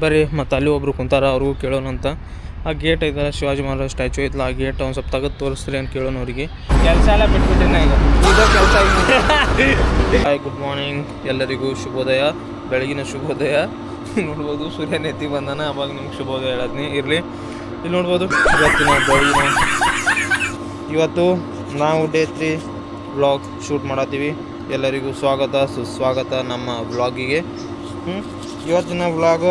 ಬರ್ರಿ ಮತ್ತು ಅಲ್ಲಿ ಒಬ್ರು ಕುಂತಾರ ಅವ್ರಿಗೂ ಕೇಳೋಣಂತ. ಆ ಗೇಟ್ ಐತಲ್ಲ ಶಿವಾಜಿ ಮಹಾರಾಜ್ ಸ್ಟ್ಯಾಚು ಐತಲ್ಲ ಆ ಗೇಟ್ ಒಂದು ಸ್ವಲ್ಪ ತೆಗೆದು ತೋರಿಸ್ತೀರಿ ಅಂತ ಕೇಳೋಣ ಅವ್ರಿಗೆ. ಕೆಲಸ ಎಲ್ಲ ಬಿಟ್ಬಿಟ್ಟಿನ ಈಗ ಇದೇ ಕೆಲಸ. ಹಾಯ್, ಗುಡ್ ಮಾರ್ನಿಂಗ್ ಎಲ್ಲರಿಗೂ ಶುಭೋದಯ, ಬೆಳಗಿನ ಶುಭೋದಯ. ನೋಡ್ಬೋದು ಸೂರ್ಯ ನೆತ್ತಿ ಬಂದಾನ, ಅವಾಗ ನಿಮ್ಗೆ ಶುಭೋದಯ ಹೇಳತ್ನಿ. ಇರಲಿ, ಇಲ್ಲಿ ನೋಡ್ಬೋದು ಇವತ್ತು ನಾವು ಡೇ 3 ವ್ಲಾಗ್ ಶೂಟ್ ಮಾಡತ್ತೀವಿ. ಎಲ್ಲರಿಗೂ ಸ್ವಾಗತ ಸುಸ್ವಾಗತ ನಮ್ಮ ವ್ಲಾಗಿಗೆ. ಇವತ್ತಿನ ವ್ಲಾಗ್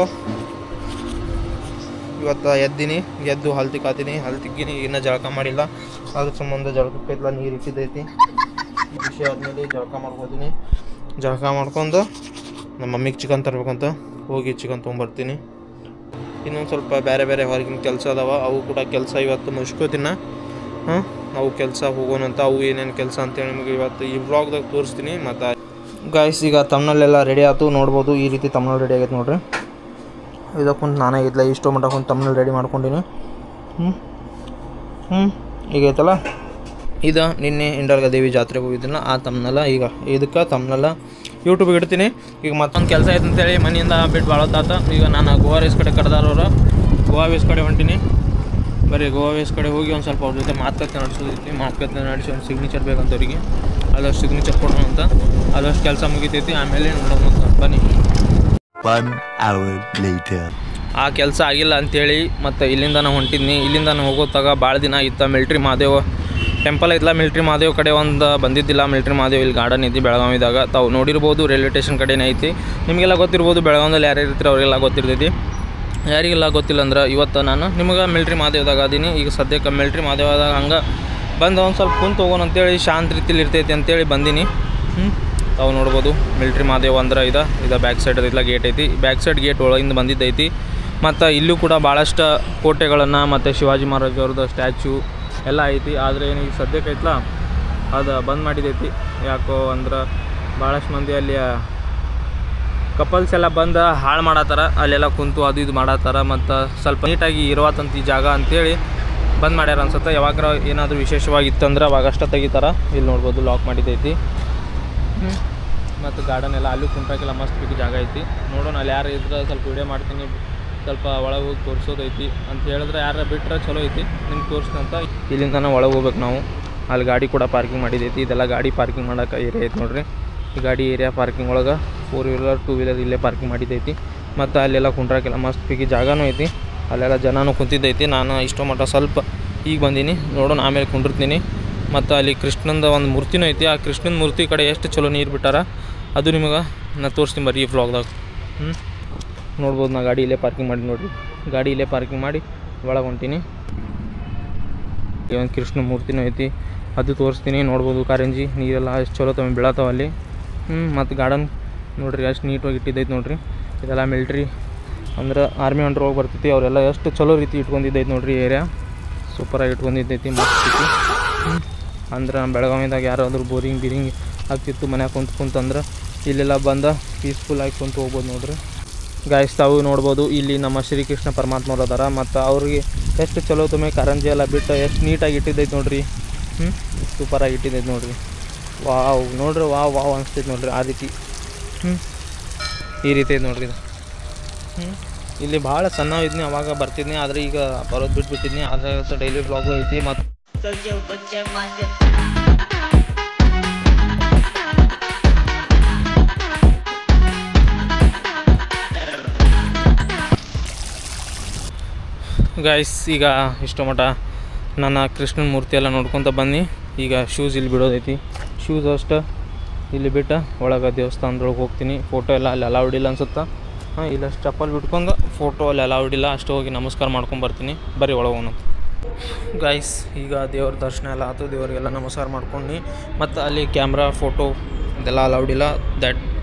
ಇವತ್ತು ಎದ್ದು ಹಲ್ತಿ ಕಾತೀನಿ, ಹಲ್ತಿಗ್ಗಿನಿ. ಇನ್ನೂ ಜಳಕ ಮಾಡಿಲ್ಲ, ಅದ್ರ ಸಂಬಂಧ ಜಳಕಕ್ಕೈತಲ್ಲ ನೀರು ಇಟ್ಟಿದ್ದೈತಿ. ಈ ವಿಷಯ ಆದಮೇಲೆ ಜಳಕ ಮಾಡ್ಕೋತೀನಿ. ಜಳಕ ಮಾಡ್ಕೊಂಡು ನಮ್ಮ ಮಮ್ಮಿಗೆ ಚಿಕನ್ ತರ್ಬೇಕಂತ ಹೋಗಿ ಚಿಕನ್ ತೊಗೊಂಬರ್ತೀನಿ. ಇನ್ನೊಂದು ಸ್ವಲ್ಪ ಬೇರೆ ಬೇರೆ ಹೊರಗಿನ ಕೆಲಸ ಅದಾವ, ಅವು ಕೂಡ ಕೆಲಸ ಇವತ್ತು ಮುಗಿಸ್ಕೋತೀನ. ಅವು ಕೆಲಸ ಹೋಗೋಣಂತ. ಅವು ಏನೇನು ಕೆಲಸ ಅಂತೇಳಿ ನಿಮಗೆ ಇವತ್ತು ಈ ವ್ಲಾಗ್ದಾಗ ತೋರಿಸ್ತೀನಿ. ಮತ್ತು ಗಾಯ್ಸ್, ಈಗ ತಮ್ನಲ್ಲೆಲ್ಲ ರೆಡಿ ಆಯ್ತು. ನೋಡ್ಬೋದು ಈ ರೀತಿ ತಮ್ನಲ್ಲಿ ರೆಡಿ ಆಗೈತೆ ನೋಡ್ರಿ. ಇದಕ್ಕೊಂದು ನಾನೇ ಇದ್ಲ ಇಷ್ಟೋ ಮಟ್ಟಕ್ಕೊಂದು ತಮ್ನಲ್ಲಿ ರೆಡಿ ಮಾಡ್ಕೊಂಡಿನಿ. ಈಗ ಐತಲ್ಲ, ಇದು ನಿನ್ನೆ ಇಂಡರ್ಗ ದೇವಿ ಜಾತ್ರೆಗೆ ಹೋಗಿದ್ದಿಲ್ಲ ಆ ತಮ್ನಲ್ಲ. ಈಗ ಇದಕ್ಕೆ ತಮ್ನಲ್ಲ ಯೂಟ್ಯೂಬ್ಗೆ ಇಡ್ತೀನಿ. ಈಗ ಮತ್ತೊಂದು ಕೆಲಸ ಐತೆ ಅಂತೇಳಿ ಮನೆಯಿಂದ ಬಿಟ್ಟು ಭಾಳತ್ತಾತ. ಈಗ ನಾನು ಗೋವಾ ರೇಸ್ ಕಡೆ ಕರೆದಾರವ್ರು, ಗೋವಾ ವೇಸ್ ಕಡೆ ಹೊಂಟೀನಿ. ಬರೀ ಗೋವಾ ವೇಸ್ ಕಡೆ ಹೋಗಿ ಒಂದು ಸ್ವಲ್ಪ ಅವ್ರ ಜೊತೆ ಮಾತುಕತೆ ನಡೆಸೋದೈತಿ. ಮಾತುಕತೆ ನಡೆಸಿ ಒಂದು ಸಿಗ್ನೇಚರ್ ಬೇಕಂತವ್ರಿಗೆ, ಅದಷ್ಟು ಸಿಗ್ನೇಚರ್ ಕೊಡೋಣ ಅಂತ. ಅದಷ್ಟು ಕೆಲಸ ಮುಗಿತೈತಿ, ಆಮೇಲೆ ನೋಡೋಣ ಅಂತ. ಬನ್ನಿ. 1 hour later. ಆ ಕೆಲಸ ಆಗಿಲ್ಲ ಅಂಥೇಳಿ ಮತ್ತು ಇಲ್ಲಿಂದ ನಾನು ಹೊಂಟಿದ್ನಿ. ಇಲ್ಲಿಂದ ನಾನು ಹೋಗೋತಾಗ ಭಾಳ ದಿನ ಇತ್ತು. ಮಿಲ್ಟ್ರಿ ಮಹಾದೇವ ಟೆಂಪಲ್ ಐತಲ್ಲ, ಮಿಲ್ಟ್ರಿ ಮಹಾದೇವ್ ಕಡೆ ಒಂದು ಬಂದಿದ್ದಿಲ್ಲ. ಮಿಲ್ಟ್ರಿ ಮಹಾದೇವ್ ಇಲ್ಲಿ ಗಾರ್ಡನ್ ಐತಿ ಬೆಳಗಾವಿದಾಗ, ತಾವು ನೋಡಿರ್ಬೋದು. ರೈಲ್ವೆ ಸ್ಟೇಷನ್ ಕಡೆನೇ ಐತಿ. ನಿಮಗೆಲ್ಲ ಗೊತ್ತಿರ್ಬೋದು, ಬೆಳಗಾವಿಯಲ್ಲಿ ಯಾರ್ಯಾರು ಇರ್ತೀರ ಅವರಿಗೆಲ್ಲ ಗೊತ್ತಿರ್ತೈತಿ. ಯಾರಿಗೆಲ್ಲ ಗೊತ್ತಿಲ್ಲ ಅಂದ್ರೆ ಇವತ್ತು ನಾನು ನಿಮಗೆ ಮಿಲ್ಟ್ರಿ ಮಹಾದೇವ್ದಾಗ ಅದೀನಿ. ಈಗ ಸದ್ಯಕ್ಕೆ ಮಿಲ್ಟ್ರಿ ಮಹಾದೇವದಾಗ ಹಂಗೆ ಬಂದು ಒಂದು ಸ್ವಲ್ಪ ಕುಂತು ಹೋಗೋಣ ಅಂತೇಳಿ, ಶಾಂತ ರೀತಿಲಿ ಇರ್ತೈತಿ ಅಂತೇಳಿ ಬಂದೀನಿ. ತಾವು ನೋಡ್ಬೋದು ಮಿಲ್ಟ್ರಿ ಮಹಾದೇವ್ ಅಂದ್ರೆ ಇದು ಬ್ಯಾಕ್ ಸೈಡ್ ಐತಿಲ್ಲ ಗೇಟ್ ಐತಿ. ಬ್ಯಾಕ್ ಸೈಡ್ ಗೇಟ್ ಒಳಗಿಂದ ಬಂದಿದ್ದೈತಿ. ಮತ್ತು ಇಲ್ಲೂ ಕೂಡ ಭಾಳಷ್ಟು ಕೋಟೆಗಳನ್ನು ಮತ್ತು ಶಿವಾಜಿ ಮಹಾರಾಜ್ ಅವ್ರದ್ದು ಸ್ಟ್ಯಾಚು ಎಲ್ಲ ಐತಿ. ಆದರೆ ಏನು ಈಗ ಸದ್ಯಕ್ಕೆ ಐತಲ್ಲ ಅದು ಬಂದ್ ಮಾಡಿದೈತಿ. ಯಾಕೋ ಅಂದ್ರೆ ಭಾಳಷ್ಟು ಮಂದಿ ಅಲ್ಲಿ ಕಪಲ್ಸ್ ಎಲ್ಲ ಬಂದು ಹಾಳು ಮಾಡತ್ತಾರ, ಅಲ್ಲೆಲ್ಲ ಕುಂತು ಅದು ಇದು ಮಾಡತ್ತಾರ. ಮತ್ತು ಸ್ವಲ್ಪ ನೀಟಾಗಿ ಇರುವತ್ತಂತ ಈ ಜಾಗ ಅಂಥೇಳಿ ಬಂದ್ ಮಾಡ್ಯಾರ ಅನ್ಸುತ್ತೆ. ಯಾವಾಗ ಏನಾದರೂ ವಿಶೇಷವಾಗಿತ್ತಂದ್ರೆ ಅವಾಗಷ್ಟೇ ತೆಗಿತಾರ. ಇಲ್ಲಿ ನೋಡ್ಬೋದು ಲಾಕ್ ಮಾಡಿದ್ದೈತಿ. ಮತ್ತು ಗಾರ್ಡನ್ ಎಲ್ಲ ಅಲ್ಲೂ ಕುಂಟಾಕೆಲ್ಲ ಮಸ್ತ್ ಬೇಕು ಜಾಗ ಐತಿ. ನೋಡೋಣ ಅಲ್ಲಿ ಯಾರು ಇದ್ರೆ ಸ್ವಲ್ಪ ವೀಡಿಯೋ ಮಾಡ್ತೀನಿ, ಸ್ವಲ್ಪ ಒಳಗೆ ಹೋಗಿ ತೋರಿಸೋದೈತಿ ಅಂತ ಹೇಳಿದ್ರೆ ಯಾರು ಬಿಟ್ಟರೆ ಚಲೋ ಐತಿ ನಿಮ್ಗೆ ತೋರಿಸ್ದಂತ. ಇಲ್ಲಿಂದ ನಾವು ಒಳಗೆ ಹೋಗ್ಬೇಕು ನಾವು. ಅಲ್ಲಿ ಗಾಡಿ ಕೂಡ ಪಾರ್ಕಿಂಗ್ ಮಾಡಿದೈತಿ. ಇದೆಲ್ಲ ಗಾಡಿ ಪಾರ್ಕಿಂಗ್ ಮಾಡೋಕೆ ಏರಿಯಾ ಐತಿ ನೋಡ್ರಿ. ಈ ಗಾಡಿ ಏರಿಯಾ ಪಾರ್ಕಿಂಗ್ ಒಳಗೆ 4 ವೀಲರ್ 2 ವೀಲರ್ ಇಲ್ಲೇ ಪಾರ್ಕಿಂಗ್ ಮಾಡಿದ್ದೈತಿ. ಮತ್ತು ಅಲ್ಲೆಲ್ಲ ಕುಂಟ್ರಾಕೆಲ್ಲ ಮಸ್ತ್ ಪಿಗಿ ಜಾಗನೂ ಐತಿ. ಅಲ್ಲೆಲ್ಲ ಜನನೂ ಕುಂತಿದ್ದೈತಿ. ನಾನು ಇಷ್ಟೋ ಮಟ್ಟ ಸ್ವಲ್ಪ ಈಗ ಬಂದೀನಿ, ನೋಡೋಣ ಆಮೇಲೆ ಕುಂಡಿರ್ತೀನಿ. ಮತ್ತು ಅಲ್ಲಿ ಕೃಷ್ಣಂದು ಒಂದು ಮೂರ್ತಿನೂ ಐತಿ. ಆ ಕೃಷ್ಣನ ಮೂರ್ತಿ ಕಡೆ ಎಷ್ಟು ಚಲೋ ನೀರು ಬಿಟ್ಟಾರ ಅದು ನಿಮಗೆ ನಾನು ತೋರಿಸ್ತೀನಿ ಬರ್ರಿ ಈ ವ್ಲಾಗ್ದಾಗ. ನೋಡ್ಬೋದು, ನಾ ಗಾಡಿ ಇಲ್ಲೇ ಪಾರ್ಕಿಂಗ್ ಮಾಡಿ ನೋಡಿರಿ. ಗಾಡಿ ಇಲ್ಲೇ ಪಾರ್ಕಿಂಗ್ ಮಾಡಿ ಒಳಗೆ ಹೊಂಟೀನಿ. ಒಂದು ಕೃಷ್ಣ ಮೂರ್ತಿನೂ ಐತಿ, ಅದು ತೋರಿಸ್ತೀನಿ. ನೋಡ್ಬೋದು ಕಾರಂಜಿ ನೀರೆಲ್ಲ ಎಷ್ಟು ಚಲೋ ತಮ್ಮ ಬೀಳತ್ತಾವ ಅಲ್ಲಿ. ಮತ್ತು ಗಾರ್ಡನ್ ನೋಡಿರಿ ಎಷ್ಟು ನೀಟಾಗಿ ಇಟ್ಟಿದ್ದೈತೆ ನೋಡಿರಿ. ಇದೆಲ್ಲ ಮಿಲ್ಟ್ರಿ ಅಂದ್ರೆ ಆರ್ಮಿ ಅಂಡರ್ ಹೋಗಿ ಬರ್ತೈತಿ. ಅವರೆಲ್ಲ ಎಷ್ಟು ಚಲೋ ರೀತಿ ಇಟ್ಕೊಂಡಿದ್ದೈತೆ ನೋಡಿರಿ. ಏರಿಯಾ ಸೂಪರಾಗಿ ಇಟ್ಕೊಂಡಿದ್ದೈತಿ, ಮಸ್ತ್ ಐತಿ. ಅಂದ್ರೆ ಬೆಳಗಾವಿದಾಗ ಯಾರಾದರೂ ಬೋರಿಂಗ್ ಆಗ್ತಿತ್ತು ಮನ್ಯಾಗ ಕುಂತಂದ್ರೆ ಇಲ್ಲೆಲ್ಲ ಬಂದು ಪೀಸ್ಫುಲ್ಲಾಗಿ ಕುಂತು ಹೋಗ್ಬೋದು ನೋಡ್ರಿ. ಗಾಯ್ಸ್, ತಾವು ನೋಡ್ಬೋದು ಇಲ್ಲಿ ನಮ್ಮ ಶ್ರೀಕೃಷ್ಣ ಪರಮಾತ್ಮವ್ರು ಅದಾರ. ಮತ್ತು ಅವ್ರಿಗೆ ಎಷ್ಟು ಚಲೋ ತುಮೆ ಕಾರಂಜಿ ಎಲ್ಲ ಬಿಟ್ಟು ಎಷ್ಟು ನೀಟಾಗಿ ಇಟ್ಟಿದ್ದೈತೆ ನೋಡ್ರಿ. ಸೂಪರಾಗಿ ಇಟ್ಟಿದ್ದೈತೆ ನೋಡ್ರಿ. ವಾವ್ ನೋಡ್ರಿ, ವಾವ್ ಅನಿಸ್ತೈತೆ ನೋಡ್ರಿ. ಆ ರೀತಿ ಈ ರೀತಿ ಐತೆ ನೋಡ್ರಿ ಇದು. ಇಲ್ಲಿ ಭಾಳ ಸಣ್ಣ ಇದ್ನಿ, ಅವಾಗ ಬರ್ತಿದ್ನಿ. ಆದರೆ ಈಗ ಬರೋದು ಬಿಟ್ಬಿಟ್ಟಿದ್ನಿ. ಆದರೆ ಡೈಲಿ ಬ್ಲಾಗು ಐತಿ. ಮತ್ತು ಗಾಯ್ಸ್, ಈಗ ಇಷ್ಟೋ ಮಟ್ಟ ನನ್ನ ಕೃಷ್ಣನ ಮೂರ್ತಿ ಎಲ್ಲ ನೋಡ್ಕೊತ ಬನ್ನಿ. ಈಗ ಶೂಸ್ ಇಲ್ಲಿ ಬಿಡೋದೈತಿ. ಶೂಸ್ ಅಷ್ಟು ಇಲ್ಲಿ ಬಿಟ್ಟು ಒಳಗೆ ದೇವಸ್ಥಾನದೊಳಗೆ ಹೋಗ್ತೀನಿ. ಫೋಟೋ ಎಲ್ಲ ಅಲ್ಲಿ ಅಲೌಡ್ ಇಲ್ಲ ಅನ್ಸುತ್ತೆ. ಇಲ್ಲಷ್ಟು ಚಪ್ಪಲ್ ಬಿಟ್ಕೊಂಡು ಫೋಟೋ ಅಲ್ಲಿ ಅಲೌಡ್ ಇಲ್ಲ. ಅಷ್ಟು ಹೋಗಿ ನಮಸ್ಕಾರ ಮಾಡ್ಕೊಂಡು ಬರ್ತೀನಿ. ಬರೀ ಒಳಗೆ ಹೋಗೋಣ. ಗಾಯ್ಸ್, ಈಗ ದೇವ್ರ ದರ್ಶನ ಎಲ್ಲ ಆಯ್ತು. ದೇವರಿಗೆಲ್ಲ ನಮಸ್ಕಾರ ಮಾಡ್ಕೊಂಡು ಮತ್ತು ಅಲ್ಲಿ ಕ್ಯಾಮ್ರಾ ಫೋಟೋ ಇದೆಲ್ಲ ಅಲೌಡ್ ಇಲ್ಲ.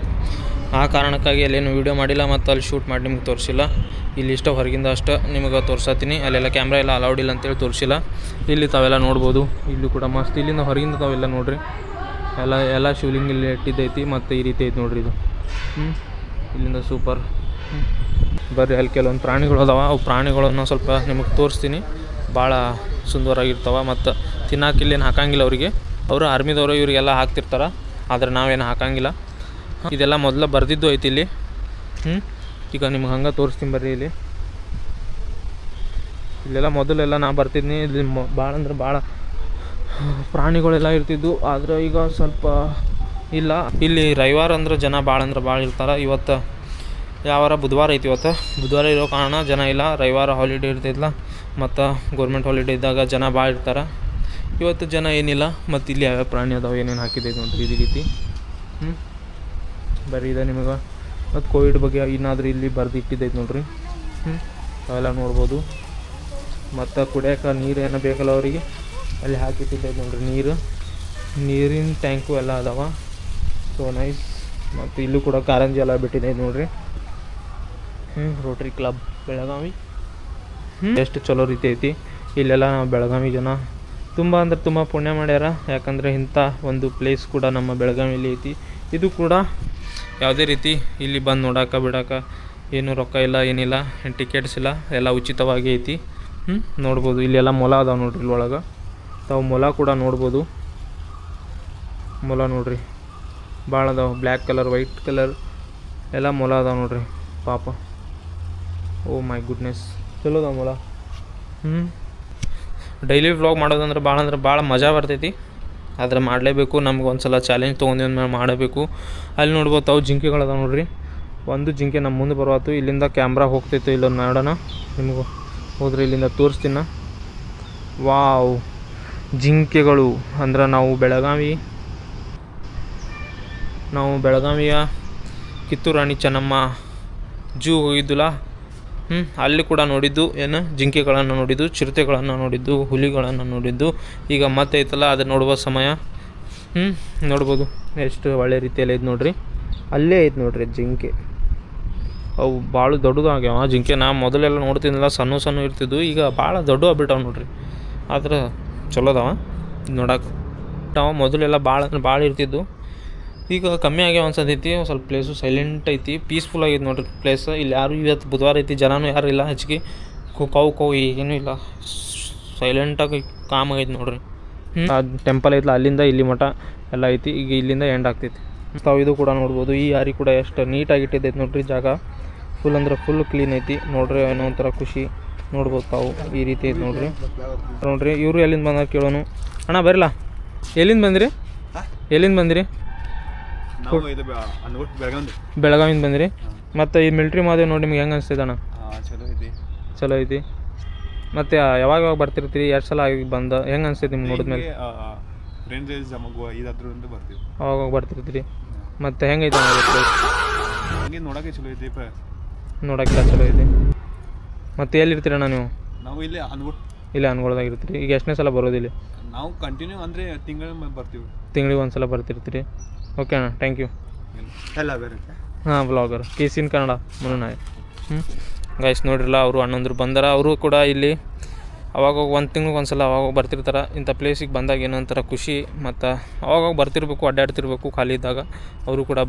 ಆ ಕಾರಣಕ್ಕಾಗಿ ಅಲ್ಲೇನು ವೀಡಿಯೋ ಮಾಡಿಲ್ಲ ಮತ್ತು ಅಲ್ಲಿ ಶೂಟ್ ಮಾಡಿ ನಿಮ್ಗೆ ತೋರಿಸಿಲ್ಲ. ಇಲ್ಲಿ ಇಷ್ಟ ಹೊರಗಿಂದ ಅಷ್ಟು ನಿಮಗೆ ತೋರಿಸತ್ತೀನಿ. ಅಲ್ಲೆಲ್ಲ ಕ್ಯಾಮ್ರಾ ಎಲ್ಲ ಅಲೌಡ್ ಇಲ್ಲ ಅಂತೇಳಿ ತೋರಿಸಿಲ್ಲ. ಇಲ್ಲಿ ತಾವೆಲ್ಲ ನೋಡ್ಬೋದು. ಇಲ್ಲೂ ಕೂಡ ಮಸ್ತ್. ಇಲ್ಲಿಂದ ಹೊರಗಿಂದ ತಾವೆಲ್ಲ ನೋಡಿರಿ. ಎಲ್ಲ ಶಿವಲಿಂಗ ಇಲ್ಲಿ ಇಟ್ಟಿದ್ದೈತಿ. ಮತ್ತು ಈ ರೀತಿ ಐತಿ ನೋಡ್ರಿ ಇದು. ಇಲ್ಲಿಂದ ಸೂಪರ್. ಬರ್ರಿ, ಅಲ್ಲಿ ಕೆಲವೊಂದು ಪ್ರಾಣಿಗಳು ಅದಾವ. ಅವು ಪ್ರಾಣಿಗಳನ್ನು ಸ್ವಲ್ಪ ನಿಮಗೆ ತೋರಿಸ್ತೀನಿ. ಭಾಳ ಸುಂದರವಾಗಿರ್ತಾವೆ. ಮತ್ತು ತಿನ್ನಕ್ಕೆ ಇಲ್ಲೇನು ಹಾಕಂಗಿಲ್ಲ ಅವರಿಗೆ. ಅವರು ಆರ್ಮಿದವರು ಇವರಿಗೆಲ್ಲ ಹಾಕ್ತಿರ್ತಾರೆ, ಆದರೆ ನಾವೇನು ಹಾಕಂಗಿಲ್ಲ. ಇದೆಲ್ಲ ಮೊದಲು ಬರ್ದಿದ್ದು ಐತಿ ಇಲ್ಲಿ. ಈಗ ನಿಮ್ಗೆ ಹಂಗೆ ತೋರಿಸ್ತೀನಿ ಬರ್ರಿ. ಇಲ್ಲೆಲ್ಲ ಮೊದಲೆಲ್ಲ ನಾ ಬರ್ತಿದ್ನಿ, ಇಲ್ಲಿ ಭಾಳ ಅಂದ್ರೆ ಭಾಳ ಪ್ರಾಣಿಗಳೆಲ್ಲ ಇರ್ತಿದ್ವು. ಆದರೆ ಈಗ ಸ್ವಲ್ಪ ಇಲ್ಲ. ಇಲ್ಲಿ ರವಿವಾರ ಅಂದ್ರೆ ಜನ ಭಾಳ ಅಂದ್ರೆ ಭಾಳ ಇರ್ತಾರೆ. ಇವತ್ತು ಯಾವಾರ ಬುಧವಾರ ಐತಿ, ಇವತ್ತು ಬುಧವಾರ ಇರೋ ಕಾರಣ ಜನ ಇಲ್ಲ. ರವಿವಾರ ಹಾಲಿಡೇ ಇರ್ತಿದ್ಲ ಮತ್ತು ಗೌರ್ಮೆಂಟ್ ಹಾಲಿಡೇ ಇದ್ದಾಗ ಜನ ಭಾಳ ಇರ್ತಾರೆ. ಇವತ್ತು ಜನ ಏನಿಲ್ಲ. ಮತ್ತು ಇಲ್ಲಿ ಯಾವ್ಯಾವ ಪ್ರಾಣಿ ಅದಾವೆ ಏನೇನು ಹಾಕಿದೆ ನೋಡ್ರಿ ಈ ರೀತಿ. ಬರೀ ಇದೆ ನಿಮಗೆ. ಮತ್ತು ಕೋವಿಡ್ ಬಗ್ಗೆ ಏನಾದರೂ ಇಲ್ಲಿ ಬರೆದು ಇಟ್ಟಿದ್ದೈತೆ ನೋಡ್ರಿ. ಅವೆಲ್ಲ ನೋಡ್ಬೋದು. ಮತ್ತು ಕುಡಿಯೋಕೆ ನೀರು ಏನೋ ಬೇಕಲ್ಲ ಅವರಿಗೆ ಅಲ್ಲಿ ಹಾಕಿಟ್ಟಿದ್ದೈತೆ ನೋಡ್ರಿ. ನೀರಿನ ಟ್ಯಾಂಕು ಎಲ್ಲ ಅದಾವ. So nice. ಮತ್ತು ಇಲ್ಲೂ ಕೂಡ ಕಾರಂಜಿ ಎಲ್ಲ ಬಿಟ್ಟಿದೆ ನೋಡ್ರಿ. ರೋಟ್ರಿ ಕ್ಲಬ್ ಬೆಳಗಾವಿ ಎಷ್ಟು ಚಲೋ ರೀತಿ ಐತಿ. ಇಲ್ಲೆಲ್ಲ ನಾವು ಬೆಳಗಾವಿ ಜನ ತುಂಬ ಅಂದ್ರೆ ತುಂಬ ಪುಣ್ಯ ಮಾಡ್ಯಾರ. ಯಾಕಂದರೆ ಇಂಥ ಒಂದು ಪ್ಲೇಸ್ ಕೂಡ ನಮ್ಮ ಬೆಳಗಾವಿಯಲ್ಲಿ ಐತಿ. ಇದು ಕೂಡ ಯಾವುದೇ ರೀತಿ ಇಲ್ಲಿ ಬಂದು ನೋಡೋಕೆ ಬಿಡೋಕೆ ಏನು ರೊಕ್ಕ ಇಲ್ಲ, ಏನಿಲ್ಲ, ಟಿಕೆಟ್ಸ್ ಇಲ್ಲ, ಎಲ್ಲ ಉಚಿತವಾಗಿ ಐತಿ. ನೋಡ್ಬೋದು. ಇಲ್ಲೆಲ್ಲ ಮೊಲ ಅದಾವೆ ನೋಡ್ರಿ. ಇಲ್ಲೊಳಗೆ ತಾವು ಮೊಲ ಕೂಡ ನೋಡ್ಬೋದು. ಮೊಲ ನೋಡ್ರಿ ಭಾಳ ಅದಾವೆ. ಬ್ಲ್ಯಾಕ್ ಕಲರ್, ವೈಟ್ ಕಲರ್ ಎಲ್ಲ ಮೊಲ ಅದಾವೆ ನೋಡ್ರಿ. ಪಾಪ, ಓ ಮೈ ಗುಡ್ನೆಸ್, ಚಲೋ ಅದಾವ ಮೊಲ. ಡೈಲಿ ವ್ಲಾಗ್ ಮಾಡೋದಂದ್ರೆ ಭಾಳ ಮಜಾ ಬರ್ತೈತಿ. ಆದರೆ ಮಾಡಲೇಬೇಕು. ನಮ್ಗೆ ಒಂದು ಸಲ ಚಾಲೆಂಜ್ ತೊಗೊಂಡು ಮಾಡಬೇಕು. ಅಲ್ಲಿ ನೋಡ್ಬೋದು ತಾವು ಜಿಂಕೆಗಳದಾವ ನೋಡ್ರಿ. ಒಂದು ಜಿಂಕೆ ನಮ್ಮ ಮುಂದೆ ಬರುವಾತು. ಇಲ್ಲಿಂದ ಕ್ಯಾಮ್ರಾ ಹೋಗ್ತೈತೆ ಇಲ್ಲೊಂದು ನೋಡೋಣ. ನಿಮಗೂ ಹೋದ್ರೆ ಇಲ್ಲಿಂದ ತೋರಿಸ್ತೀನ. ವಾವ್, ಜಿಂಕೆಗಳು ಅಂದ್ರೆ ನಾವು ಬೆಳಗಾವಿಯ ಕಿತ್ತೂರು ರಾಣಿ ಚೆನ್ನಮ್ಮ ಜೂ ಹೋಗಿದ್ದಿಲ್ಲ. ಅಲ್ಲಿ ಕೂಡ ನೋಡಿದ್ದು ಏನು ಜಿಂಕೆಗಳನ್ನು ನೋಡಿದ್ದು, ಚಿರತೆಗಳನ್ನು ನೋಡಿದ್ದು, ಹುಲಿಗಳನ್ನು ನೋಡಿದ್ದು. ಈಗ ಮತ್ತೆ ಐತಲ್ಲ ಅದು ನೋಡುವ ಸಮಯ. ನೋಡ್ಬೋದು ಎಷ್ಟು ಒಳ್ಳೆ ರೀತಿಯಲ್ಲಿ ಐತೆ ನೋಡ್ರಿ. ಅಲ್ಲೇ ಐತೆ ನೋಡ್ರಿ ಜಿಂಕೆ. ಅವು ಭಾಳ ದೊಡ್ಡದಾಗ್ಯಾವ ಜಿಂಕೆ. ನಾ ಮೊದಲೆಲ್ಲ ನೋಡ್ತಿದ್ದಿಲ್ಲ, ಸಣ್ಣ ಇರ್ತಿದ್ವು. ಈಗ ಭಾಳ ದೊಡ್ಡ ಆಗ್ಬಿಟ್ಟವು ನೋಡ್ರಿ. ಆದ್ರೆ ಚಲೋ ಅದಾವ ನೋಡಕ್ಕೆ. ನಾವು ಮೊದಲೆಲ್ಲ ಭಾಳ ಇರ್ತಿದ್ವು. ಈಗ ಕಮ್ಮಿ ಆಗ್ಯಾವ ಅನ್ಸತೈತಿ. ಸ್ವಲ್ಪ ಪ್ಲೇಸು ಸೈಲೆಂಟ್ ಐತಿ, ಪೀಸ್ಫುಲ್ ಆಗೈತಿ ನೋಡ್ರಿ ಪ್ಲೇಸ್. ಇಲ್ಲಿ ಯಾರು ಇವತ್ತು ಬುಧವಾರ ಐತಿ, ಜನನೂ ಯಾರು ಇಲ್ಲ ಹೆಚ್ಚಿಗೆ. ಕೌ ಏನೂ ಇಲ್ಲ, ಸೈಲೆಂಟಾಗಿ ಕಾಮ್ ಆಗೈತಿ ನೋಡ್ರಿ. ಆ ಟೆಂಪಲ್ ಐತಲ್ಲ ಅಲ್ಲಿಂದ ಇಲ್ಲಿ ಮಠ ಎಲ್ಲ ಐತಿ. ಈಗ ಇಲ್ಲಿಂದ ಎಂಡ್ ಆಗ್ತೈತಿ. ತಾವು ಇದು ಕೂಡ ನೋಡ್ಬೋದು. ಈ ಯಾರಿ ಕೂಡ ಎಷ್ಟು ನೀಟಾಗಿ ಇಟ್ಟಿದ್ದೈತಿ ನೋಡ್ರಿ. ಜಾಗ ಫುಲ್ ಅಂದ್ರೆ ಫುಲ್ ಕ್ಲೀನ್ ಐತಿ ನೋಡ್ರಿ. ಏನೋ ಒಂಥರ ಖುಷಿ. ನೋಡ್ಬೋದು ತಾವು ಈ ರೀತಿ ಐತಿ ನೋಡ್ರಿ. ಇವರು ಎಲ್ಲಿಂದ ಬಂದಾರ ಕೇಳೋಣ. ಅಣ್ಣ ಬರಲ್ಲ, ಎಲ್ಲಿಂದ ಬಂದಿರಿ? ಬೆಳಗಾವಿಂದ ಬಂದಿರಿ. ಮತ್ತು ಈ ಮಿಲ್ಟ್ರಿ ಮಾದೇವ್ ನೋಡಿ ನಿಮ್ಗೆ ಹೆಂಗೆ ಅನಿಸ್ತದೆ ಅಣ್ಣ? ಚಲೋ ಐತಿ. ಮತ್ತು ಯಾವಾಗ ಬರ್ತಿರ್ತೀರಿ? ಎರಡು ಸಲ ಆಗಿ ಬಂದ ಹೆಂಗೆ ಅನಿಸ್ತೈತಿ ನಿಮ್ಗೆ ನೋಡಿದ್ಮೇಲೆ? ಅವಾಗ ಬರ್ತಿರ್ತೀರಿ. ಮತ್ತು ಹೆಂಗೈತೆ ನೋಡೋಕ್ಕೆಲ್ಲ ಚಲೋ ಐತಿ. ಮತ್ತು ಎಲ್ಲಿರ್ತೀರಣ್ಣ ನೀವು? ನಾವು ಇಲ್ಲೇ ಅನ್ಗೊಳ್ದಾಗ ಇರ್ತೀರಿ. ಈಗ ಎಷ್ಟನೇ ಸಲ ಬರೋದಿಲ್ಲ? ನಾವು ಕಂಟಿನ್ಯೂ ಅಂದರೆ ತಿಂಗಳಿಗೆ ಒಂದು ಸಲ ಬರ್ತಿರ್ತೀರಿ. ಓಕೆ ಅಣ್ಣ, ಥ್ಯಾಂಕ್ ಯು. ಎಲ್ಲ ಬೇರೆ ಹಾಂ, ಬ್ಲಾಗರ್ KCN ಕನ್ನಡ ಮುನ್ನಾಯ್. ಗೈಸ್ ನೋಡ್ರಿಲ್ಲ, ಅವರು ಅಣ್ಣಂದ್ರು ಬಂದಾರ. ಅವರು ಕೂಡ ಇಲ್ಲಿ ಅವಾಗ ಒಂದು ತಿಂಗ್ಳಿಗೆ ಒಂದು ಸಲ ಅವಾಗ ಬರ್ತಿರ್ತಾರೆ. ಇಂಥ ಪ್ಲೇಸಿಗೆ ಬಂದಾಗ ಏನೋ ಒಂಥರ ಖುಷಿ. ಮತ್ತು ಅವಾಗ ಬರ್ತಿರ್ಬೇಕು, ಅಡ್ಡಾಡ್ತಿರ್ಬೇಕು ಖಾಲಿ ಇದ್ದಾಗ. ಅವರು ಕೂಡ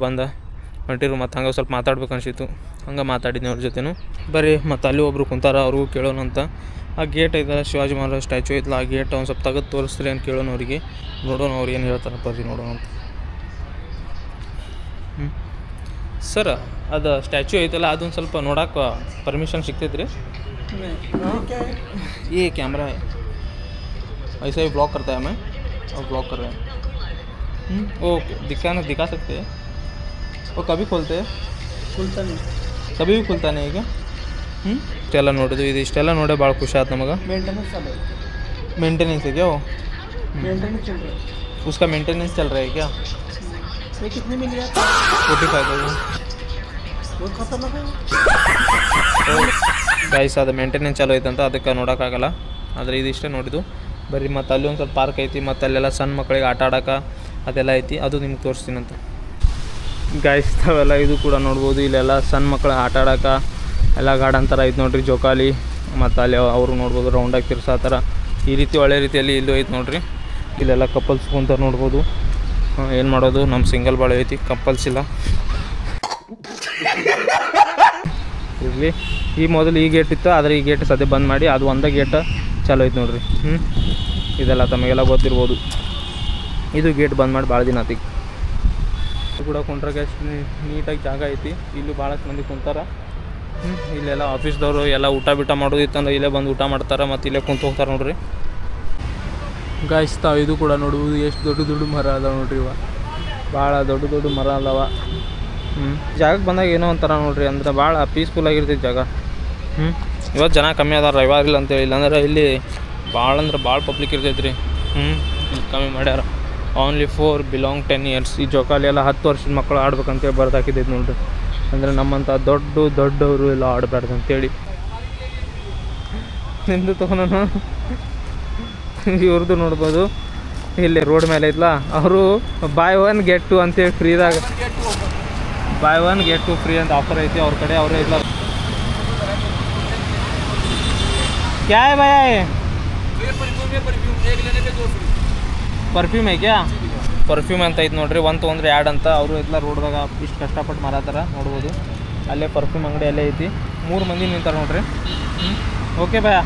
ಹೊಂಟಿರು. ಮತ್ತು ಹಂಗೆ ಸ್ವಲ್ಪ ಮಾತಾಡ್ಬೇಕು ಅನಿಸಿತ್ತು. ಹಂಗೆ ಮಾತಾಡಿದ್ನಿ ಅವ್ರ ಜೊತೆನೂ. ಬರ್ರಿ, ಮತ್ತು ಅಲ್ಲಿ ಒಬ್ರು ಕುಂತಾರ, ಅವ್ರಿಗೂ ಕೇಳೋಣ ಅಂತ. ಆ ಗೇಟ್ ಐತಲ್ಲ, ಶಿವಾಜಿ ಮಹಾರಾಜ್ ಸ್ಟ್ಯಾಚು ಐತಲ್ಲ, ಆ ಗೇಟ್ ಒಂದು ಸ್ವಲ್ಪ ತೆಗೆದು ತೋರಿಸ್ತೀರಿ ಅಂತ ಕೇಳೋಣ ಅವ್ರಿಗೆ. ನೋಡೋಣ ಅವ್ರು ಏನು ಹೇಳ್ತಾರೆ. ಬರ್ರಿ ನೋಡೋಣ ಅಂತ. ಸರ್, ಅದು ಸ್ಟ್ಯಾಚು ಐತಲ್ಲ ಅದೊಂದು ಸ್ವಲ್ಪ ನೋಡೋಕೆ ಪರ್ಮಿಷನ್ ಸಿಗ್ತೈತ್ರಿ? ये कैमरा है, ऐसा ही ब्लॉक करता है हमें, और ब्लॉक कर रहे हैं. ओके, दिखा सकते हैं. वो कभी खोलते हैं? खुलता नहीं, कभी भी खुलता नहीं है क्या? ಇಷ್ಟೆಲ್ಲ ನೋಡಿದ್ವಿ. ಇಷ್ಟೆಲ್ಲ ನೋಡೇ ಭಾಳ ಖುಷಿ ಆಯ್ತು ನಮಗೆ. मेंटेनेंस है क्या? वो मेंटेनेंस चल रहा है. उसका मेंटेनेंस चल रहा है क्या? ये कितने में लिया? 45,000. वो खतरनाक है. ಗೈಸ್, ಅದು ಮೇಂಟೆನೆನ್ಸ್ ಚಾಲೋ ಐತಂತ, ಅದಕ್ಕೆ ನೋಡೋಕ್ಕಾಗಲ್ಲ. ಆದರೆ ಇದಿಷ್ಟೇ ನೋಡಿದ್ದು. ಬರೀ ಮತ್ತು ಅಲ್ಲಿ ಒಂದು ಸ್ವಲ್ಪ ಪಾರ್ಕ್ ಐತಿ. ಮತ್ತು ಅಲ್ಲೆಲ್ಲ ಸಣ್ಣ ಮಕ್ಕಳಿಗೆ ಆಟ ಆಡೋಕೆ ಅದೆಲ್ಲ ಐತಿ. ಅದು ನಿಮ್ಗೆ ತೋರಿಸ್ತೀನಂತ. ಗೈಸ್, ತಾವೆಲ್ಲ ಇದು ಕೂಡ ನೋಡ್ಬೋದು. ಇಲ್ಲೆಲ್ಲ ಸಣ್ಣ ಮಕ್ಕಳು ಆಟ ಆಡೋಕೆ ಎಲ್ಲ ಗಾರ್ಡನ್ ಥರ ಐತೆ ನೋಡ್ರಿ, ಜೋಕಾಲಿ. ಮತ್ತು ಅಲ್ಲಿ ಅವರು ನೋಡ್ಬೋದು ರೌಂಡಾಗಿ ತಿರ್ಸೋ ಥರ. ಈ ರೀತಿ ಒಳ್ಳೆ ರೀತಿಯಲ್ಲಿ ಇಲ್ಲೂ ಐತೆ ನೋಡ್ರಿ. ಇಲ್ಲೆಲ್ಲ ಕಪಲ್ಸ್ ಕುಂತ ನೋಡ್ಬೋದು. ಏನು ಮಾಡೋದು, ನಮ್ಮ ಸಿಂಗಲ್ ಬಾಳೆ ಐತಿ, ಕಪಲ್ಸ್ ಇಲ್ಲ. ಇರಲಿ. ಈ ಮೊದಲು ಈ ಗೇಟ್ ಇತ್ತು, ಆದರೆ ಈ ಗೇಟ್ ಸದ್ಯ ಬಂದ್ ಮಾಡಿ ಅದು ಒಂದೇ ಗೇಟ್ ಚಾಲೋ ಐತೆ ನೋಡ್ರಿ. ಇದೆಲ್ಲ ತಮಗೆಲ್ಲ ಗೊತ್ತಿರ್ಬೋದು. ಇದು ಗೇಟ್ ಬಂದ್ ಮಾಡಿ ಭಾಳ ದಿನ ಆತಿ. ಇದು ಕೂಡ ಕುಂಟ್ರಾಗ ಎಷ್ಟು ನೀಟಾಗಿ ಜಾಗ ಐತಿ. ಇಲ್ಲೂ ಭಾಳಷ್ಟು ಮಂದಿ ಕುಂತಾರ. ಇಲ್ಲೆಲ್ಲ ಆಫೀಸ್ದವರು ಎಲ್ಲ ಊಟ ಮಾಡೋದಿತ್ತಂದ್ರೆ ಇಲ್ಲೇ ಬಂದು ಊಟ ಮಾಡ್ತಾರೆ ಮತ್ತು ಇಲ್ಲೇ ಕುಂತು ಹೋಗ್ತಾರೆ ನೋಡ್ರಿ. ಗಾಯ್ಸ್ ತಾವು ಇದು ಕೂಡ ನೋಡುವುದು ಎಷ್ಟು ದೊಡ್ಡ ಮರ ಅದಾವ ನೋಡ್ರಿ. ಭಾಳ ದೊಡ್ಡ ಮರ ಅದಾವ. ಜಾಗಕ್ಕೆ ಬಂದಾಗ ಏನೋ ಒಂಥರ ನೋಡ್ರಿ, ಅಂದ್ರೆ ಭಾಳ ಪೀಸ್ಫುಲ್ ಆಗಿರ್ತೈತಿ ಜಾಗ. ಇವತ್ತು ಜನ ಕಮ್ಮಿ ಅದಾರ, ರವಿವಾರ ಇಲ್ಲ ಅಂತೇಳಿ. ಇಲ್ಲಾಂದ್ರೆ ಇಲ್ಲಿ ಭಾಳ ಪಬ್ಲಿಕ್ ಇರ್ತೈತೆ ರೀ. ಇಲ್ಲಿ ಕಮ್ಮಿ ಮಾಡ್ಯಾರ. Only for belong 10 years. ಈ ಜೋಕಾಲಿ ಎಲ್ಲ 10 ವರ್ಷದ ಮಕ್ಕಳು ಆಡ್ಬೇಕಂತೇಳಿ ಬರ್ದು ಹಾಕಿದ್ದೈತೆ ನೋಡ್ರಿ. ಅಂದರೆ ನಮ್ಮಂಥ ದೊಡ್ಡವರು ಎಲ್ಲ ಆಡಬಾರ್ದು ಅಂತೇಳಿ. ನಿಮ್ಮದು ತೊಗೊಂಡು ಇವ್ರದ್ದು ನೋಡ್ಬೋದು. ಇಲ್ಲಿ ರೋಡ್ ಮೇಲೆ ಐತ್ಲ, ಅವರು buy 1 get 2 ಅಂತೇಳಿ ಫ್ರೀದಾಗ buy 1 get 2 ಫ್ರೀ ಅಂತ ಆಫರ್ ಐತಿ ಅವ್ರ ಕಡೆ. ಅವರೇ ಇಲ್ಲ क्या है भैया ये परफ्यूम है क्या? ಪರ್ಫ್ಯೂಮ್ ಅಂತ ಐತೆ ನೋಡ್ರಿ. ಒಂದು ತೊಗೊಂಡ್ರೆ ಆ್ಯಡ್ ಅಂತ. ಅವರು ಎಲ್ಲ ರೋಡ್ದಾಗ ಇಷ್ಟು ಕಷ್ಟಪಟ್ಟು ಮಾರಾತಾರ ನೋಡ್ಬೋದು. ಅಲ್ಲೇ ಪರ್ಫ್ಯೂಮ್ ಅಂಗಡಿ ಅಲ್ಲೇ ಐತಿ. 3 ಮಂದಿ ನಿಂತಾರೆ ನೋಡ್ರಿ. ಓಕೆ ಭಯ.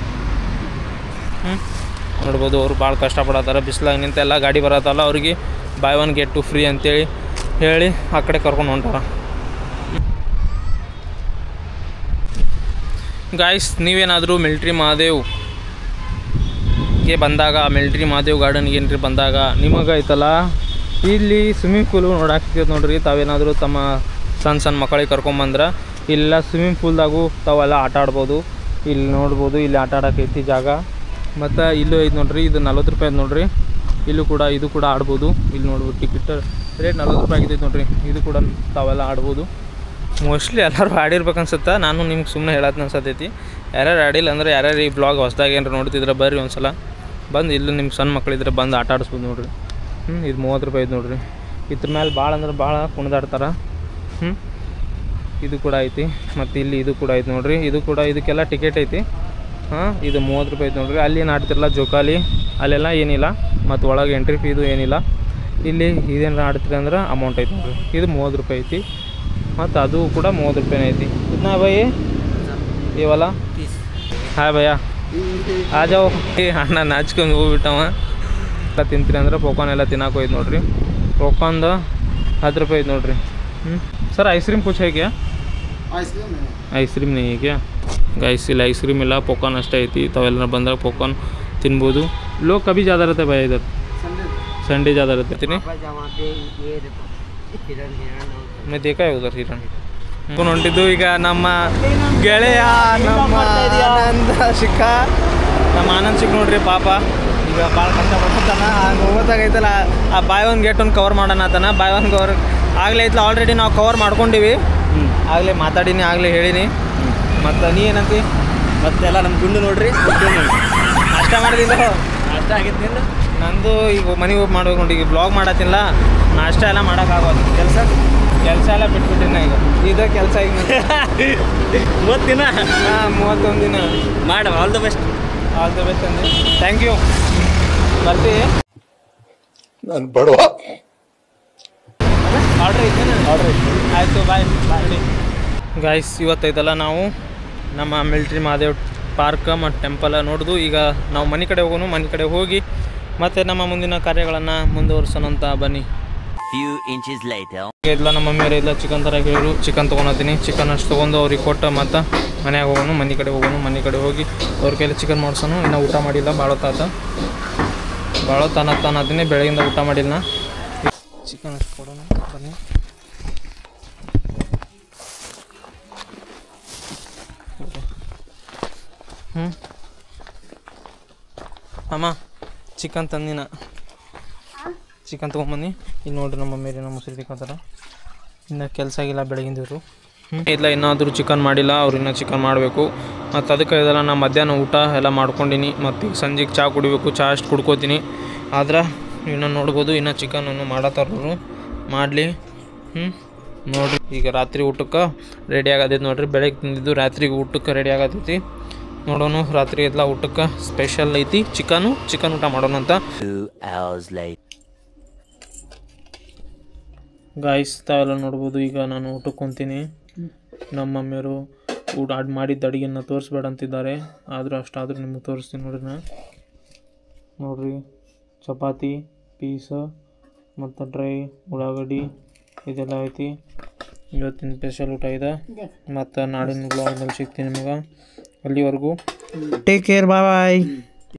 ನೋಡ್ಬೋದು ಅವ್ರು ಭಾಳ ಕಷ್ಟಪಡತ್ತಾರ. ಬಿಸಿಲಾಗ ನಿಂತೆಲ್ಲ ಗಾಡಿ ಬರತ್ತಲ್ಲ, ಅವ್ರಿಗೆ buy 1 get 2 ಫ್ರೀ ಅಂತೇಳಿ ಹೇಳಿ ಆ ಕಡೆ ಕರ್ಕೊಂಡು ಹೊಂಟಾರ. ಗಾಯ್ಸ್, ನೀವೇನಾದರೂ ಮಿಲ್ಟ್ರಿ ಮಹಾದೇವ್ಗೆ ಬಂದಾಗ, ಮಿಲ್ಟ್ರಿ ಮಹಾದೇವ್ ಗಾರ್ಡನ್ಗೆ ಏನ್ರಿ ಬಂದಾಗ ನಿಮಗೆ ಐತಲ್ಲ ಇಲ್ಲಿ ಸ್ವಿಮ್ಮಿಂಗ್ ಪೂಲು ನೋಡಾಕ್ತಿದ್ದು ನೋಡ್ರಿ. ತಾವೇನಾದರೂ ತಮ್ಮ ಸಣ್ಣ ಮಕ್ಕಳಿಗೆ ಕರ್ಕೊಂಬಂದ್ರೆ ಇಲ್ಲ ಸ್ವಿಮ್ಮಿಂಗ್ ಪೂಲ್ದಾಗೂ ತಾವೆಲ್ಲ ಆಟ ಆಡ್ಬೋದು. ಇಲ್ಲಿ ನೋಡ್ಬೋದು, ಇಲ್ಲಿ ಆಟ ಆಡೋಕೈತಿ ಜಾಗ. ಮತ್ತು ಇಲ್ಲೂ ಐತೆ ನೋಡ್ರಿ. ಇದು 40 ರೂಪಾಯಿ ಐತೆ ನೋಡ್ರಿ. ಇದು ಕೂಡ ಆಡ್ಬೋದು. ಇಲ್ಲಿ ನೋಡ್ಬೋದು ಟಿಕೆಟ್ ರೇಟ್ 40 ರೂಪಾಯಿ ಆಗೈತೆ ನೋಡ್ರಿ. ಇದು ಕೂಡ ತಾವೆಲ್ಲ ಆಡ್ಬೋದು. ಮೋಸ್ಟ್ಲಿ ಎಲ್ಲರೂ ಆಡಿರ್ಬೇಕು ಅನ್ಸುತ್ತೆ. ನಾನು ನಿಮ್ಗೆ ಸುಮ್ಮನೆ ಹೇಳತ್ತೆ ಅನ್ಸತೈತಿ. ಯಾರ್ಯಾರು ಆಡಿಲ್ಲ ಅಂದ್ರೆ ಯಾರ್ಯಾರು ಈ ಬ್ಲಾಗ್ ಹೊಸ್ದಾಗಿ ಏನಾರು ನೋಡ್ತಿದ್ರೆ ಬರ್ರಿ ಒಂದ್ಸಲ ಬಂದು. ಇಲ್ಲಿ ನಿಮ್ಮ ಸಣ್ಣ ಮಕ್ಕಳಿದ್ರೆ ಬಂದು ಆಟ ಆಡಿಸ್ಬೋದು ನೋಡ್ರಿ. ಇದು 30 ರೂಪಾಯಿ ಐತೆ ನೋಡ್ರಿ. ಇದ್ರ ಮೇಲೆ ಭಾಳ ಅಂದ್ರೆ ಭಾಳ ಕುಣಿದಾಡ್ತಾರೆ. ಇದು ಕೂಡ ಐತಿ. ಮತ್ತು ಇಲ್ಲಿ ಇದು ಕೂಡ ಐತೆ ನೋಡ್ರಿ. ಇದಕ್ಕೆಲ್ಲ ಟಿಕೆಟ್ ಐತಿ. ಇದು 30 ರೂಪಾಯಿ ಐತೆ ನೋಡ್ರಿ. ಅಲ್ಲಿ ಏನು ಆಡ್ತಿರಲ್ಲ ಜೋಕಾಲಿ, ಅಲ್ಲೆಲ್ಲ ಏನಿಲ್ಲ. ಮತ್ತು ಒಳಗೆ ಎಂಟ್ರಿ ಫೀ ಇದು ಏನಿಲ್ಲ. ಇಲ್ಲಿ ಇದೇನಾರು ಆಡ್ತೀರಿ ಅಂದ್ರೆ ಅಮೌಂಟ್ ಐತೆ ನೋಡ್ರಿ. ಇದು 30 ರೂಪಾಯಿ ಐತಿ. ಮತ್ತು ಅದು ಕೂಡ 30 ರೂಪಾಯಿನೇ ಐತಿ. ಇದ್ನ ಭಯ ಇವಲ್ಲ. ಹಾಯ್ ಭಯ್ಯ, ಆ ಜಾವ್. ಅಣ್ಣ ನಾಚ್ಕೊಂಡು ಹೋಗ್ಬಿಟ್ಟವ. ಎಲ್ಲ ತಿಂತೀರಿ ಅಂದ್ರೆ ಪೋಕಾನ್ ಎಲ್ಲ ತಿನ್ನಕ್ಕೆ ಹೋಯ್ತು ನೋಡ್ರಿ. ಪೋಕಾನ್ದು 10 ರೂಪಾಯಿ ಐತೆ ನೋಡ್ರಿ. ಸರ್ ಐಸ್ ಕ್ರೀಮ್ ಕುछ है क्या? ಐಸ್ ಕ್ರೀಮ್ नहीं है क्या? गाइस ಇಲ್ಲಿ ಐಸ್ ಕ್ರೀಮ್ ಇಲ್ಲ, ಪೋಕಾನ್ ಅಷ್ಟೇ ಐತಿ. ತಾವೆಲ್ಲ ಬಂದಾಗ ಪೋಕಾನ್ ತಿನ್ಬೋದು. ಲೋಗ್ ಕಭಿ ज़्यादा रहते हैं भैया इधर? संडे ज़्यादा रहते हैं. मैं देखा है उधर हिरण. ಹೊಂಟಿದ್ದು ಈಗ ನಮ್ಮ ಗೆಳೆಯ ನಮ್ಮ ಆನಂದ ಸಿಕ್ಕ. ನಮ್ಮ ಆನಂದ್ ಸಿಕ್ಕ ನೋಡ್ರಿ ಪಾಪ. ಈಗ ಭಾಳ ಕಷ್ಟಪಡ್ತಾನ. ಹೋಗೋದಾಗೈತಲ್ಲ ಆ buy 1 get 1 ಕವರ್ ಮಾಡೋಣ ಆತನ. buy 1 ಕವರ್ ಆಗಲೇ ಐತಲ್ಲ, ಆಲ್ರೆಡಿ ನಾವು ಕವರ್ ಮಾಡ್ಕೊಂಡಿವಿ. ಆಗಲೇ ಮಾತಾಡೀನಿ, ಆಗಲೇ ಹೇಳಿನಿ. ಮತ್ತು ನೀ ಏನಂತಿ? ಮತ್ತೆಲ್ಲ ನಮ್ಮ ಗುಂಡು ನೋಡ್ರಿ. ನಾಷ್ಟ ಮಾಡಿದಿಲ್ಲ? ನಾಷ್ಟ ಆಗಿತ್ತು. ನಂದು ಈಗ ಮನೆಗೆ ಹೋಗಿ ಮಾಡ್ಬೇಕು ನೋಡಿ. ಈಗ ಬ್ಲಾಗ್ ಮಾಡತ್ತಿಲ್ಲ, ನಾಷ್ಟ ಎಲ್ಲ ಮಾಡೋಕ್ಕಾಗೋದು. ಕೆಲಸ ಎಲ್ಲ ಬಿಟ್ಬಿಟ್ಟಿನ. ಈಗ ಇದೇ ಕೆಲಸ. ಈಗ 30 ದಿನ. 31 ದಿನ ಮಾಡ. ಆಲ್ ದ ಬೆಸ್ಟ್ ಅಂದೆ. Thank you. ಬರ್ತೀವಿ. ನಾನು ಬಡವ. ಆರ್ಡ್ರ್ ಆಯಿತು. ಬಾಯ್. ಗಾಯ್ಸ್, ಇವತ್ತೈತಲ್ಲ ನಾವು ನಮ್ಮ ಮಿಲ್ಟ್ರಿ ಮಹಾದೇವ್ ಪಾರ್ಕ್ ಮತ್ತು ಟೆಂಪಲ್ ನೋಡ್ದು. ಈಗ ನಾವು ಮನೆ ಕಡೆ ಹೋಗೋಣ. ಮನೆ ಕಡೆ ಹೋಗಿ ಮತ್ತು ನಮ್ಮ ಮುಂದಿನ ಕಾರ್ಯಗಳನ್ನು ಮುಂದುವರ್ಸೋಣ ಅಂತ ಬನ್ನಿ. ಇಲ್ಲ ನಮ್ಮ ಮಮ್ಮಿಯವರು ಇಲ್ಲ ಚಿಕನ್ ಥರ ಹೇಳಿದ್ರು. ಚಿಕನ್ ತೊಗೊಳತ್ತೀನಿ. ಚಿಕನ್ ಅಷ್ಟು ತೊಗೊಂಡು ಅವ್ರಿಗೆ ಕೊಟ್ಟು ಮತ್ತು ಮನೆಯಾಗ ಹೋಗೋಣ. ಮನೆ ಕಡೆ ಹೋಗಿ ಅವ್ರ ಕೈಲಿ ಚಿಕನ್ ಮಾಡ್ಸೋಣ. ಇನ್ನೂ ಊಟ ಮಾಡಿಲ್ಲ, ಭಾಳ ತಾನತ್ತೀನಿ. ಬೆಳಗಿಂದ ಊಟ ಮಾಡಿಲ್ಲ. ಚಿಕನ್ ಅಷ್ಟು ಕೊಡೋಣ ಬನ್ನಿ. ಅಮ್ಮ ಚಿಕನ್ ತಂದಿನ. ಚಿಕನ್ ತೊಗೊಂಬನ್ನಿ. ಇಲ್ಲಿ ನೋಡ್ರಿ ನಮ್ಮ ಮಮ್ಮಿ ನಮ್ಮ ಮೊಸರು ತಿಕ್ಕೋತಾರ. ಇನ್ನು ಕೆಲಸ ಆಗಿಲ್ಲ ಬೆಳಗಿಂದಿವರು. ಇಲ್ಲ ಇನ್ನಾದರೂ ಚಿಕನ್ ಮಾಡಿಲ್ಲ. ಅವ್ರು ಇನ್ನೂ ಚಿಕನ್ ಮಾಡಬೇಕು. ಮತ್ತು ಅದಕ್ಕೆ ಇದೆಲ್ಲ ನಾನು ಮಧ್ಯಾಹ್ನ ಊಟ ಎಲ್ಲ ಮಾಡ್ಕೊಂಡಿನಿ. ಮತ್ತು ಈಗ ಸಂಜೆಗೆ ಚಹಾ ಕುಡಿಬೇಕು. ಚಹಾ ಅಷ್ಟು ಕುಡ್ಕೋತೀನಿ. ಆದ್ರೆ ಇನ್ನೂ ನೋಡ್ಬೋದು ಇನ್ನೂ ಚಿಕನ್ ಮಾಡತ್ತಾರವರು. ಮಾಡಲಿ. ನೋಡಿರಿ ಈಗ ರಾತ್ರಿ ಊಟಕ್ಕೆ ರೆಡಿ ಆಗತೈತಿ ನೋಡ್ರಿ. ಬೆಳಗ್ಗೆ ತಿಂದಿದ್ದು ರಾತ್ರಿಗೆ ಊಟಕ್ಕೆ ರೆಡಿ ಆಗತೈತಿ. ನೋಡೋಣ ರಾತ್ರಿ ಎಲ್ಲ ಊಟಕ್ಕೆ ಸ್ಪೆಷಲ್ ಐತಿ ಚಿಕನ್ ಊಟ ಮಾಡೋಣ ಅಂತ. ಗಾಯ್ಸ್, ತಾವೆಲ್ಲ ನೋಡ್ಬೋದು. ಈಗ ನಾನು ಊಟಕ್ಕೆ ಕುಂತೀನಿ. ನಮ್ಮ ಮಮ್ಮಿಯವರು ಊಟ ಮಾಡಿದ್ದ ಅಡುಗೆನ ತೋರಿಸ್ಬೇಡ ಅಂತಿದ್ದಾರೆ. ಆದರೂ ಅಷ್ಟಾದರೂ ನಿಮಗೆ ತೋರಿಸ್ತೀನಿ ನೋಡ್ರಿ. ನೋಡ್ರಿ ಚಪಾತಿ ಪೀಸ್ ಮತ್ತು ಡ್ರೈ ಉಳ್ಳಾಗಡ್ಡಿ ಇದೆಲ್ಲ ಐತಿ. ಇವತ್ತಿನ ಸ್ಪೆಷಲ್ ಊಟ ಇದೆ. ಮತ್ತು ನಾಡಿನ ಬ್ಲಾಗ್ನಲ್ಲಿ ಸಿಗ್ತೀನಿ ನಿಮಗೆ. ಅಲ್ಲಿವರೆಗೂ ಟೇಕ್ ಕೇರ್, ಬಾಯ್.